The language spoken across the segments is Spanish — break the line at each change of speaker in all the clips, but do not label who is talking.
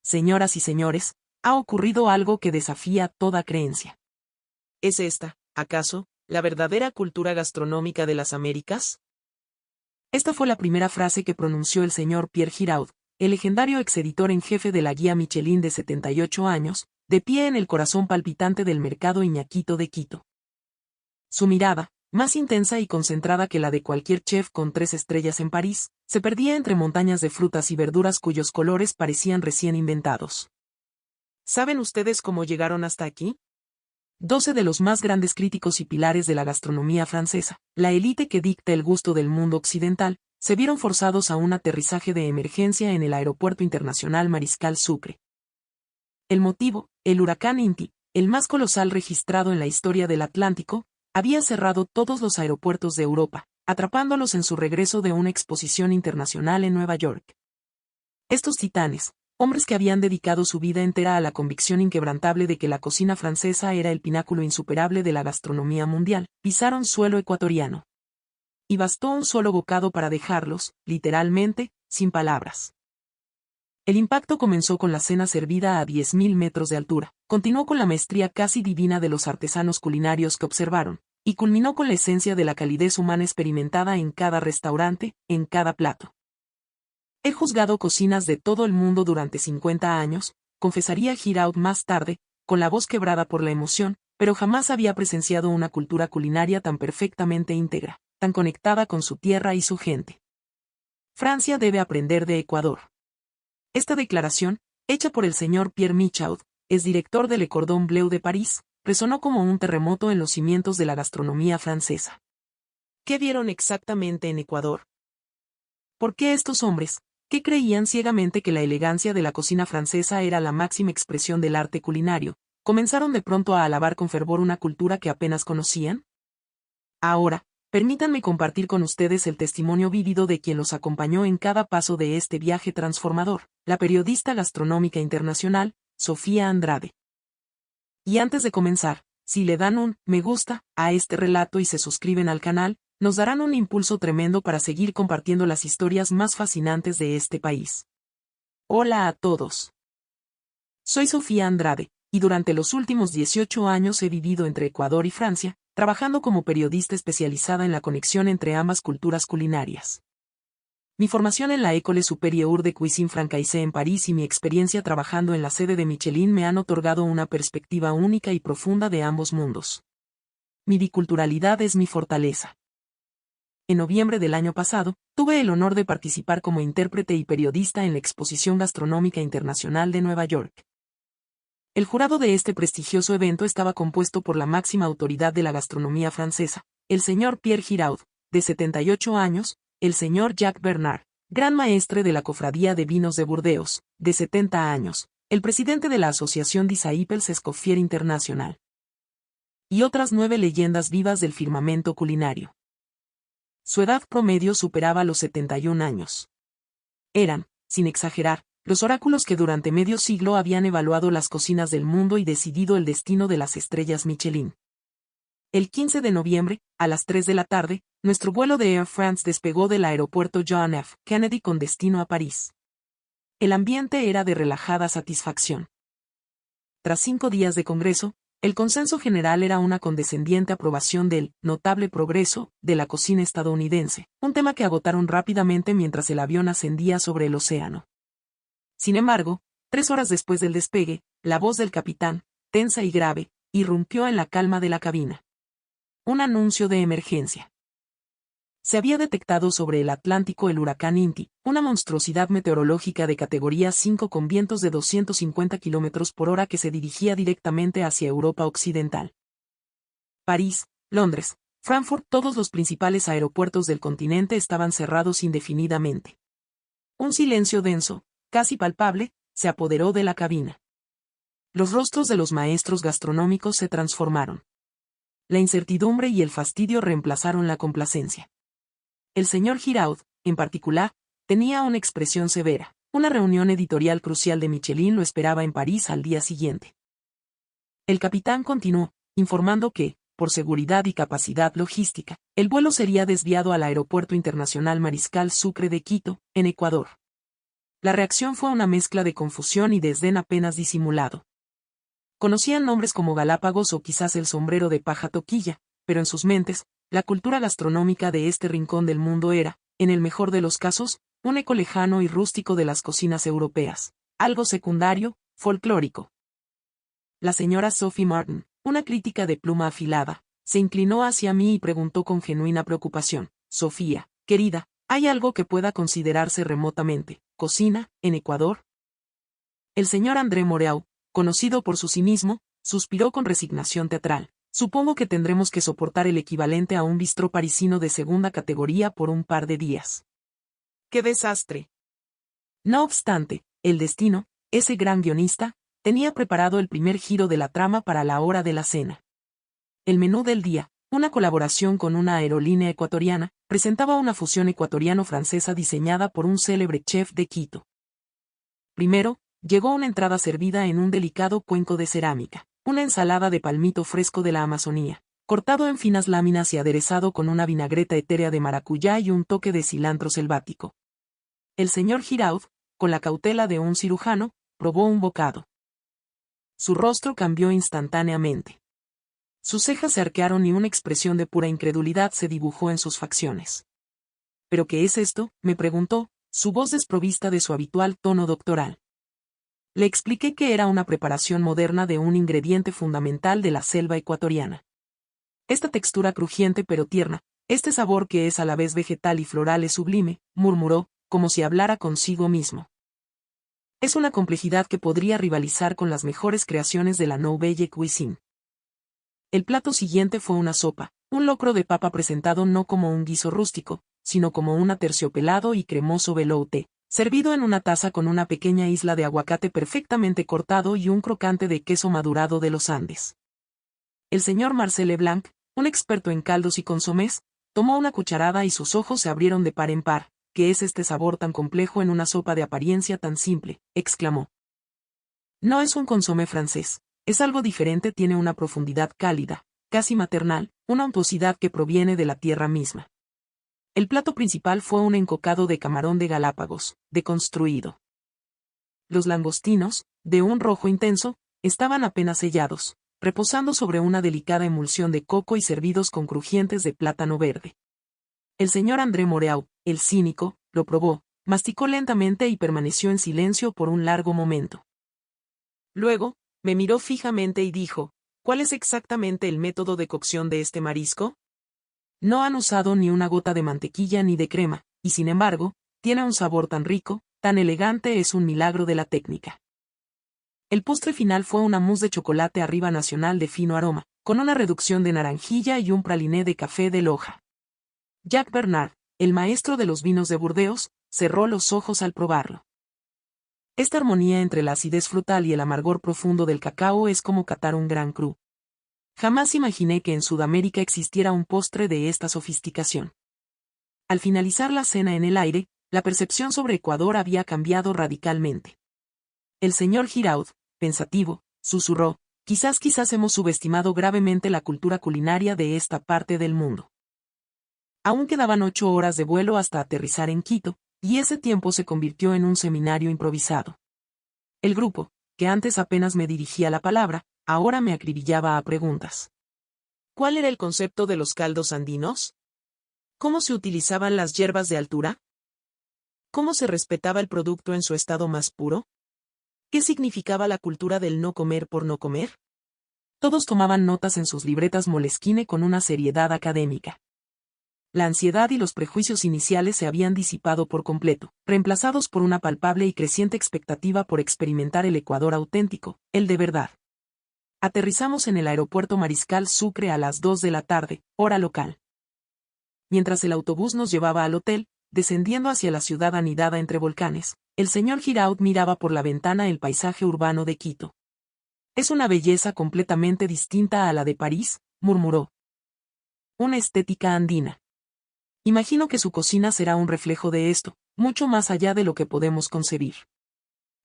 señoras y señores, ha ocurrido algo que desafía toda creencia. ¿Es esta, acaso, la verdadera cultura gastronómica de las Américas? Esta fue la primera frase que pronunció el señor Pierre Giraud, el legendario exeditor en jefe de la guía Michelin de 78 años, de pie en el corazón palpitante del mercado Iñaquito de Quito. Su mirada, más intensa y concentrada que la de cualquier chef con 3 estrellas en París, se perdía entre montañas de frutas y verduras cuyos colores parecían recién inventados. ¿Saben ustedes cómo llegaron hasta aquí? 12 de los más grandes críticos y pilares de la gastronomía francesa, la élite que dicta el gusto del mundo occidental, se vieron forzados a un aterrizaje de emergencia en el Aeropuerto Internacional Mariscal Sucre. El motivo, el huracán Inti, el más colosal registrado en la historia del Atlántico, había cerrado todos los aeropuertos de Europa, atrapándolos en su regreso de una exposición internacional en Nueva York. Estos titanes, hombres que habían dedicado su vida entera a la convicción inquebrantable de que la cocina francesa era el pináculo insuperable de la gastronomía mundial, pisaron suelo ecuatoriano. Y bastó un solo bocado para dejarlos, literalmente, sin palabras. El impacto comenzó con la cena servida a 10.000 metros de altura, continuó con la maestría casi divina de los artesanos culinarios que observaron, y culminó con la esencia de la calidez humana experimentada en cada restaurante, en cada plato. He juzgado cocinas de todo el mundo durante 50 años, confesaría Giraud más tarde, con la voz quebrada por la emoción, pero jamás había presenciado una cultura culinaria tan perfectamente íntegra, tan conectada con su tierra y su gente. Francia debe aprender de Ecuador. Esta declaración, hecha por el señor Pierre Michaud, exdirector de Le Cordon Bleu de París, resonó como un terremoto en los cimientos de la gastronomía francesa. ¿Qué vieron exactamente en Ecuador? ¿Por qué estos hombres, que creían ciegamente que la elegancia de la cocina francesa era la máxima expresión del arte culinario, comenzaron de pronto a alabar con fervor una cultura que apenas conocían? Ahora, permítanme compartir con ustedes el testimonio vívido de quien los acompañó en cada paso de este viaje transformador, la periodista gastronómica internacional, Sofía Andrade. Y antes de comenzar, si le dan un me gusta a este relato y se suscriben al canal, nos darán un impulso tremendo para seguir compartiendo las historias más fascinantes de este país. Hola a todos. Soy Sofía Andrade, y durante los últimos 18 años he vivido entre Ecuador y Francia, trabajando como periodista especializada en la conexión entre ambas culturas culinarias. Mi formación en la École Supérieure de Cuisine Francaise en París y mi experiencia trabajando en la sede de Michelin me han otorgado una perspectiva única y profunda de ambos mundos. Mi biculturalidad es mi fortaleza. En noviembre del año pasado, tuve el honor de participar como intérprete y periodista en la Exposición Gastronómica Internacional de Nueva York. El jurado de este prestigioso evento estaba compuesto por la máxima autoridad de la gastronomía francesa, el señor Pierre Giraud, de 78 años, el señor Jacques Bernard, gran maestre de la Cofradía de Vinos de Burdeos, de 70 años, el presidente de la Asociación Disciples Escoffier International, y otras 9 leyendas vivas del firmamento culinario. Su edad promedio superaba los 71 años. Eran, sin exagerar, los oráculos que durante medio siglo habían evaluado las cocinas del mundo y decidido el destino de las estrellas Michelin. El 15 de noviembre, a las 3 de la tarde, nuestro vuelo de Air France despegó del aeropuerto John F. Kennedy con destino a París. El ambiente era de relajada satisfacción. Tras 5 días de congreso, el consenso general era una condescendiente aprobación del notable progreso de la cocina estadounidense, un tema que agotaron rápidamente mientras el avión ascendía sobre el océano. Sin embargo, 3 horas después del despegue, la voz del capitán, tensa y grave, irrumpió en la calma de la cabina. Un anuncio de emergencia. Se había detectado sobre el Atlántico el huracán Inti, una monstruosidad meteorológica de categoría 5 con vientos de 250 km por hora que se dirigía directamente hacia Europa Occidental. París, Londres, Frankfurt, todos los principales aeropuertos del continente estaban cerrados indefinidamente. Un silencio denso, casi palpable, se apoderó de la cabina. Los rostros de los maestros gastronómicos se transformaron. La incertidumbre y el fastidio reemplazaron la complacencia. El señor Giraud, en particular, tenía una expresión severa. Una reunión editorial crucial de Michelin lo esperaba en París al día siguiente. El capitán continuó, informando que, por seguridad y capacidad logística, el vuelo sería desviado al Aeropuerto Internacional Mariscal Sucre de Quito, en Ecuador. La reacción fue una mezcla de confusión y desdén apenas disimulado. Conocían nombres como Galápagos o quizás el sombrero de paja toquilla, pero en sus mentes, la cultura gastronómica de este rincón del mundo era, en el mejor de los casos, un eco lejano y rústico de las cocinas europeas, algo secundario, folclórico. La señora Sophie Martin, una crítica de pluma afilada, se inclinó hacia mí y preguntó con genuina preocupación: Sofía, querida, ¿hay algo que pueda considerarse remotamente cocina en Ecuador? El señor André Moreau, conocido por su cinismo, suspiró con resignación teatral. Supongo que tendremos que soportar el equivalente a un bistró parisino de segunda categoría por un par de días. ¡Qué desastre! No obstante, el destino, ese gran guionista, tenía preparado el primer giro de la trama para la hora de la cena. El menú del día, una colaboración con una aerolínea ecuatoriana, presentaba una fusión ecuatoriano-francesa diseñada por un célebre chef de Quito. Primero, llegó una entrada servida en un delicado cuenco de cerámica, una ensalada de palmito fresco de la Amazonía, cortado en finas láminas y aderezado con una vinagreta etérea de maracuyá y un toque de cilantro selvático. El señor Giraud, con la cautela de un cirujano, probó un bocado. Su rostro cambió instantáneamente. Sus cejas se arquearon y una expresión de pura incredulidad se dibujó en sus facciones. ¿Pero qué es esto?, me preguntó, su voz desprovista de su habitual tono doctoral. Le expliqué que era una preparación moderna de un ingrediente fundamental de la selva ecuatoriana. Esta textura crujiente pero tierna, este sabor que es a la vez vegetal y floral es sublime, murmuró, como si hablara consigo mismo. Es una complejidad que podría rivalizar con las mejores creaciones de la Nouvelle Cuisine. El plato siguiente fue una sopa, un locro de papa presentado no como un guiso rústico, sino como un aterciopelado y cremoso velouté, servido en una taza con una pequeña isla de aguacate perfectamente cortado y un crocante de queso madurado de los Andes. El señor Marcel Leblanc, un experto en caldos y consomés, tomó una cucharada y sus ojos se abrieron de par en par. ¿Qué es este sabor tan complejo en una sopa de apariencia tan simple?, exclamó. No es un consomé francés, es algo diferente, tiene una profundidad cálida, casi maternal, una untuosidad que proviene de la tierra misma. El plato principal fue un encocado de camarón de Galápagos, deconstruido. Los langostinos, de un rojo intenso, estaban apenas sellados, reposando sobre una delicada emulsión de coco y servidos con crujientes de plátano verde. El señor André Moreau, el cínico, lo probó, masticó lentamente y permaneció en silencio por un largo momento. Luego, me miró fijamente y dijo: ¿cuál es exactamente el método de cocción de este marisco? No han usado ni una gota de mantequilla ni de crema, y sin embargo, tiene un sabor tan rico, tan elegante, es un milagro de la técnica. El postre final fue una mousse de chocolate arriba nacional de fino aroma, con una reducción de naranjilla y un praliné de café de Loja. Jacques Bernard, el maestro de los vinos de Burdeos, cerró los ojos al probarlo. Esta armonía entre la acidez frutal y el amargor profundo del cacao es como catar un gran cru. Jamás imaginé que en Sudamérica existiera un postre de esta sofisticación. Al finalizar la cena en el aire, la percepción sobre Ecuador había cambiado radicalmente. El señor Giraud, pensativo, susurró: quizás hemos subestimado gravemente la cultura culinaria de esta parte del mundo. Aún quedaban 8 horas de vuelo hasta aterrizar en Quito, y ese tiempo se convirtió en un seminario improvisado. El grupo, que antes apenas me dirigía la palabra, ahora me acribillaba a preguntas. ¿Cuál era el concepto de los caldos andinos? ¿Cómo se utilizaban las hierbas de altura? ¿Cómo se respetaba el producto en su estado más puro? ¿Qué significaba la cultura del no comer por no comer? Todos tomaban notas en sus libretas Moleskine con una seriedad académica. La ansiedad y los prejuicios iniciales se habían disipado por completo, reemplazados por una palpable y creciente expectativa por experimentar el Ecuador auténtico, el de verdad. Aterrizamos en el aeropuerto Mariscal Sucre a las 2 de la tarde, hora local. Mientras el autobús nos llevaba al hotel, descendiendo hacia la ciudad anidada entre volcanes, el señor Giraud miraba por la ventana el paisaje urbano de Quito. Es una belleza completamente distinta a la de París, murmuró. Una estética andina. Imagino que su cocina será un reflejo de esto, mucho más allá de lo que podemos concebir.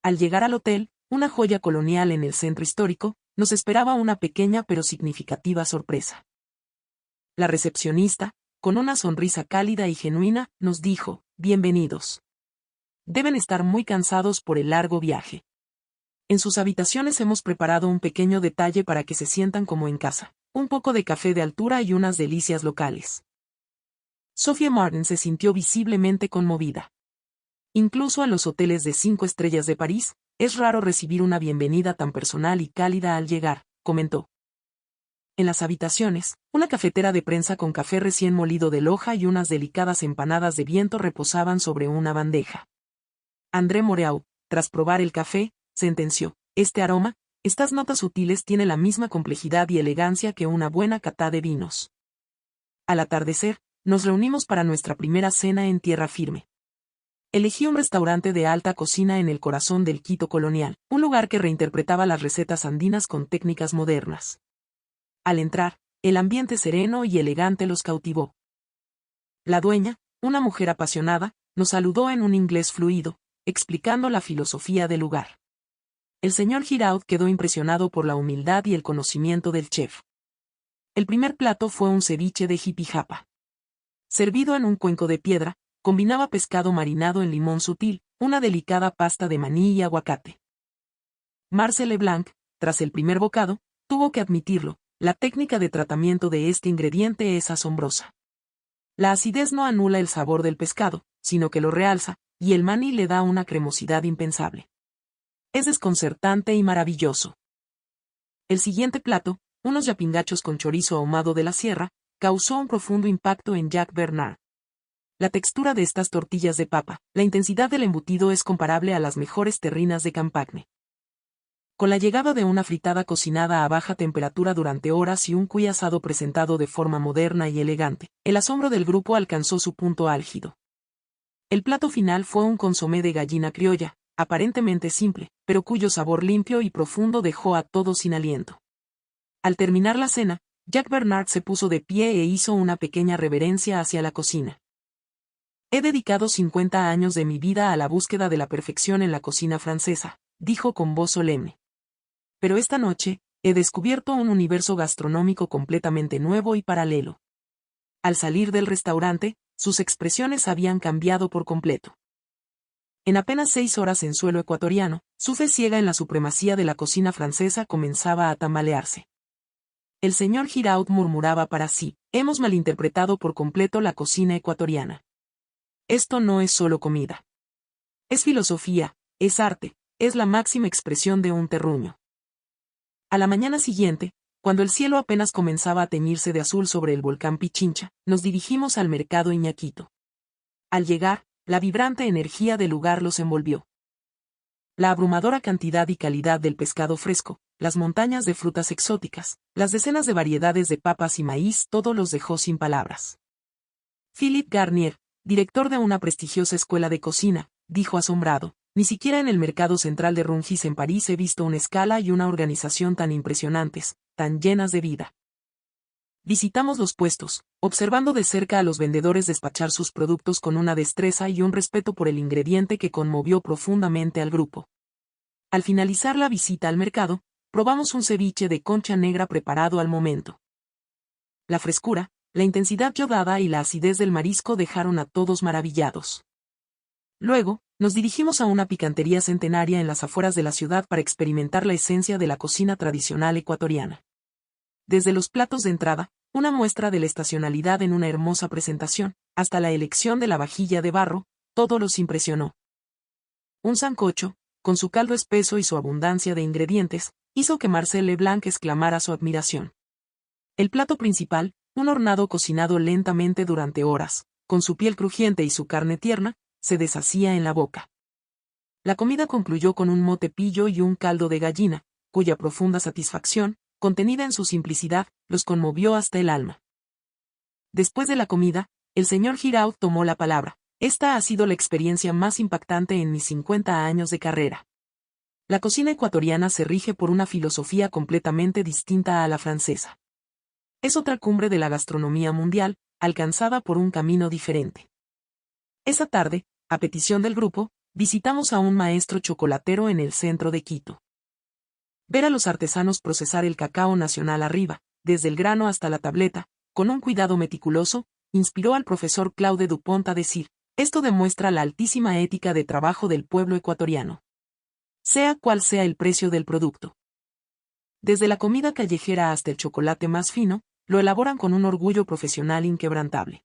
Al llegar al hotel, una joya colonial en el centro histórico, nos esperaba una pequeña pero significativa sorpresa. La recepcionista, con una sonrisa cálida y genuina, nos dijo: bienvenidos. Deben estar muy cansados por el largo viaje. En sus habitaciones hemos preparado un pequeño detalle para que se sientan como en casa, un poco de café de altura y unas delicias locales. Sophia Martin se sintió visiblemente conmovida. Incluso a los hoteles de 5 estrellas de París, es raro recibir una bienvenida tan personal y cálida al llegar, comentó. En las habitaciones, una cafetera de prensa con café recién molido de Loja y unas delicadas empanadas de viento reposaban sobre una bandeja. André Moreau, tras probar el café, sentenció: este aroma, estas notas sutiles tiene la misma complejidad y elegancia que una buena cata de vinos. Al atardecer, nos reunimos para nuestra primera cena en tierra firme. Elegí un restaurante de alta cocina en el corazón del Quito colonial, un lugar que reinterpretaba las recetas andinas con técnicas modernas. Al entrar, el ambiente sereno y elegante los cautivó. La dueña, una mujer apasionada, nos saludó en un inglés fluido, explicando la filosofía del lugar. El señor Giraud quedó impresionado por la humildad y el conocimiento del chef. El primer plato fue un ceviche de jipijapa. Servido en un cuenco de piedra, combinaba pescado marinado en limón sutil, una delicada pasta de maní y aguacate. Marcel Leblanc, tras el primer bocado, tuvo que admitirlo, la técnica de tratamiento de este ingrediente es asombrosa. La acidez no anula el sabor del pescado, sino que lo realza, y el maní le da una cremosidad impensable. Es desconcertante y maravilloso. El siguiente plato, unos yapingachos con chorizo ahumado de la sierra, causó un profundo impacto en Jacques Bernard. La textura de estas tortillas de papa, la intensidad del embutido es comparable a las mejores terrinas de Campagne. Con la llegada de una fritada cocinada a baja temperatura durante horas y un cuy asado presentado de forma moderna y elegante, el asombro del grupo alcanzó su punto álgido. El plato final fue un consomé de gallina criolla, aparentemente simple, pero cuyo sabor limpio y profundo dejó a todos sin aliento. Al terminar la cena, Jacques Bernard se puso de pie e hizo una pequeña reverencia hacia la cocina. He dedicado 50 años de mi vida a la búsqueda de la perfección en la cocina francesa, dijo con voz solemne. Pero esta noche, he descubierto un universo gastronómico completamente nuevo y paralelo. Al salir del restaurante, sus expresiones habían cambiado por completo. En apenas 6 horas en suelo ecuatoriano, su fe ciega en la supremacía de la cocina francesa comenzaba a tambalearse. El señor Giraud murmuraba para sí: hemos malinterpretado por completo la cocina ecuatoriana. Esto no es solo comida. Es filosofía, es arte, es la máxima expresión de un terruño. A la mañana siguiente, cuando el cielo apenas comenzaba a teñirse de azul sobre el volcán Pichincha, nos dirigimos al mercado Iñaquito. Al llegar, la vibrante energía del lugar los envolvió. La abrumadora cantidad y calidad del pescado fresco, las montañas de frutas exóticas, las decenas de variedades de papas y maíz, todo los dejó sin palabras. Philippe Garnier, director de una prestigiosa escuela de cocina, dijo asombrado: ni siquiera en el mercado central de Rungis en París he visto una escala y una organización tan impresionantes, tan llenas de vida. Visitamos los puestos, observando de cerca a los vendedores despachar sus productos con una destreza y un respeto por el ingrediente que conmovió profundamente al grupo. Al finalizar la visita al mercado, probamos un ceviche de concha negra preparado al momento. La frescura, la intensidad yodada y la acidez del marisco dejaron a todos maravillados. Luego, nos dirigimos a una picantería centenaria en las afueras de la ciudad para experimentar la esencia de la cocina tradicional ecuatoriana. Desde los platos de entrada, una muestra de la estacionalidad en una hermosa presentación, hasta la elección de la vajilla de barro, todo los impresionó. Un sancocho, con su caldo espeso y su abundancia de ingredientes, hizo que Marcel Leblanc exclamara su admiración. El plato principal, un hornado cocinado lentamente durante horas, con su piel crujiente y su carne tierna, se deshacía en la boca. La comida concluyó con un mote pillo y un caldo de gallina, cuya profunda satisfacción, contenida en su simplicidad, los conmovió hasta el alma. Después de la comida, el señor Giraud tomó la palabra: esta ha sido la experiencia más impactante en mis 50 años de carrera. La cocina ecuatoriana se rige por una filosofía completamente distinta a la francesa. Es otra cumbre de la gastronomía mundial, alcanzada por un camino diferente. Esa tarde, a petición del grupo, visitamos a un maestro chocolatero en el centro de Quito. Ver a los artesanos procesar el cacao nacional arriba, desde el grano hasta la tableta, con un cuidado meticuloso, inspiró al profesor Claude Dupont a decir: Esto demuestra la altísima ética de trabajo del pueblo ecuatoriano. Sea cual sea el precio del producto. Desde la comida callejera hasta el chocolate más fino, lo elaboran con un orgullo profesional inquebrantable.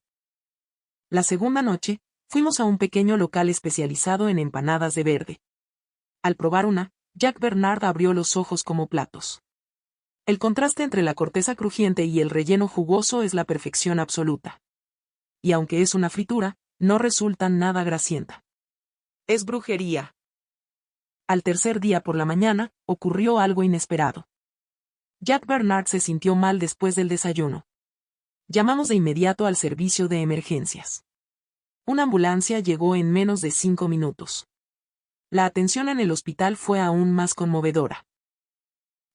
La segunda noche, fuimos a un pequeño local especializado en empanadas de verde. Al probar una, Jack Bernard abrió los ojos como platos. El contraste entre la corteza crujiente y el relleno jugoso es la perfección absoluta. Y aunque es una fritura, no resulta nada grasienta. Es brujería. Al tercer día por la mañana, ocurrió algo inesperado. Jack Bernard se sintió mal después del desayuno. Llamamos de inmediato al servicio de emergencias. Una ambulancia llegó en menos de 5 minutos. La atención en el hospital fue aún más conmovedora.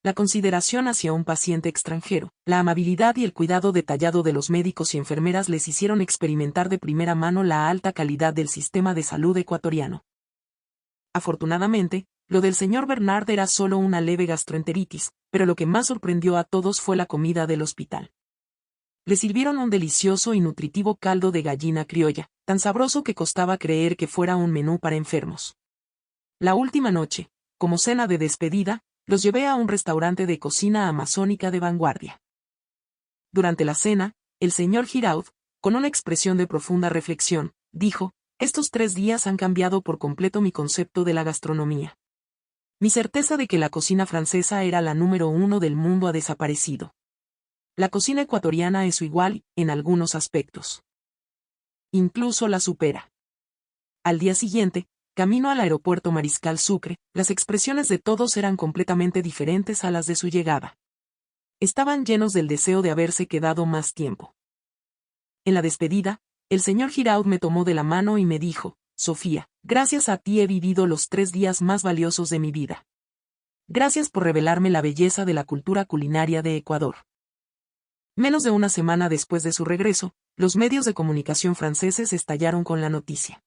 La consideración hacia un paciente extranjero, la amabilidad y el cuidado detallado de los médicos y enfermeras les hicieron experimentar de primera mano la alta calidad del sistema de salud ecuatoriano. Afortunadamente, lo del señor Bernard era solo una leve gastroenteritis, pero lo que más sorprendió a todos fue la comida del hospital. Le sirvieron un delicioso y nutritivo caldo de gallina criolla, tan sabroso que costaba creer que fuera un menú para enfermos. La última noche, como cena de despedida, los llevé a un restaurante de cocina amazónica de vanguardia. Durante la cena, el señor Giraud, con una expresión de profunda reflexión, dijo: «Estos 3 días han cambiado por completo mi concepto de la gastronomía. Mi certeza de que la cocina francesa era la número 1 del mundo ha desaparecido. La cocina ecuatoriana es su igual, en algunos aspectos. Incluso la supera». Al día siguiente, camino al aeropuerto Mariscal Sucre, las expresiones de todos eran completamente diferentes a las de su llegada. Estaban llenos del deseo de haberse quedado más tiempo. En la despedida, el señor Giraud me tomó de la mano y me dijo: «Sofía, gracias a ti he vivido los 3 días más valiosos de mi vida. Gracias por revelarme la belleza de la cultura culinaria de Ecuador». Menos de una semana después de su regreso, los medios de comunicación franceses estallaron con la noticia.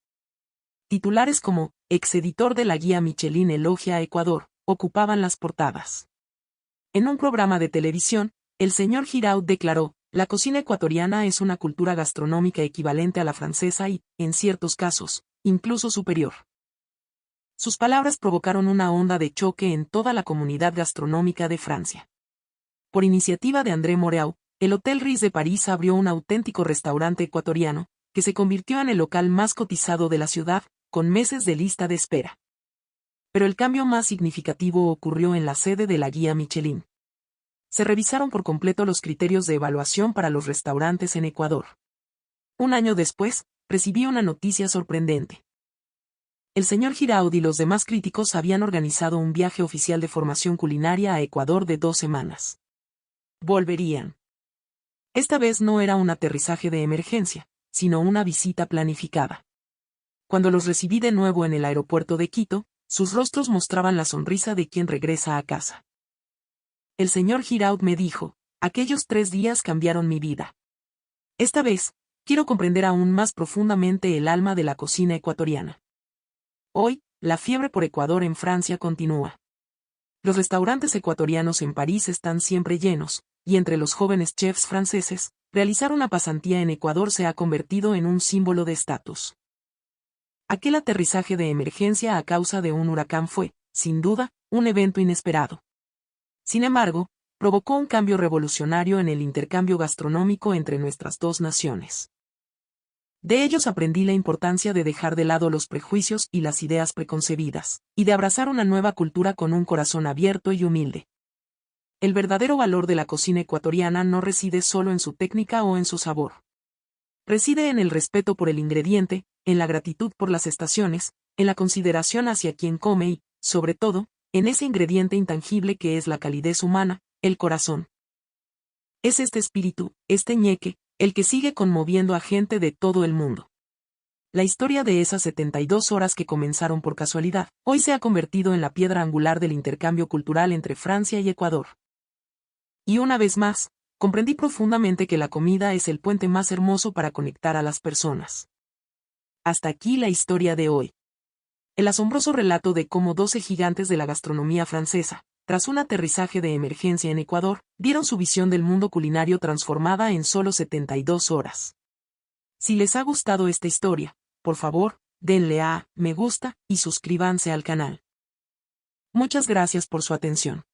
Titulares como «Exeditor de la guía Michelin elogia a Ecuador» ocupaban las portadas. En un programa de televisión, el señor Giraud declaró: «La cocina ecuatoriana es una cultura gastronómica equivalente a la francesa y, en ciertos casos, incluso superior». Sus palabras provocaron una onda de choque en toda la comunidad gastronómica de Francia. Por iniciativa de André Moreau, el Hotel Ritz de París abrió un auténtico restaurante ecuatoriano, que se convirtió en el local más cotizado de la ciudad, con meses de lista de espera. Pero el cambio más significativo ocurrió en la sede de la guía Michelin. Se revisaron por completo los criterios de evaluación para los restaurantes en Ecuador. Un año después, recibí una noticia sorprendente. El señor Giraud y los demás críticos habían organizado un viaje oficial de formación culinaria a Ecuador de 2 semanas. Volverían. Esta vez no era un aterrizaje de emergencia, sino una visita planificada. Cuando los recibí de nuevo en el aeropuerto de Quito, sus rostros mostraban la sonrisa de quien regresa a casa. El señor Giraud me dijo: «Aquellos 3 días cambiaron mi vida. Esta vez, quiero comprender aún más profundamente el alma de la cocina ecuatoriana». Hoy, la fiebre por Ecuador en Francia continúa. Los restaurantes ecuatorianos en París están siempre llenos, y entre los jóvenes chefs franceses, realizar una pasantía en Ecuador se ha convertido en un símbolo de estatus. Aquel aterrizaje de emergencia a causa de un huracán fue, sin duda, un evento inesperado. Sin embargo, provocó un cambio revolucionario en el intercambio gastronómico entre nuestras 2 naciones. De ellos aprendí la importancia de dejar de lado los prejuicios y las ideas preconcebidas, y de abrazar una nueva cultura con un corazón abierto y humilde. El verdadero valor de la cocina ecuatoriana no reside solo en su técnica o en su sabor. Reside en el respeto por el ingrediente, en la gratitud por las estaciones, en la consideración hacia quien come y, sobre todo, en ese ingrediente intangible que es la calidez humana, el corazón. Es este espíritu, este ñeque, el que sigue conmoviendo a gente de todo el mundo. La historia de esas 72 horas que comenzaron por casualidad, hoy se ha convertido en la piedra angular del intercambio cultural entre Francia y Ecuador. Y una vez más, comprendí profundamente que la comida es el puente más hermoso para conectar a las personas. Hasta aquí la historia de hoy. El asombroso relato de cómo 12 gigantes de la gastronomía francesa, tras un aterrizaje de emergencia en Ecuador, vieron su visión del mundo culinario transformada en solo 72 horas. Si les ha gustado esta historia, por favor, denle a me gusta y suscríbanse al canal. Muchas gracias por su atención.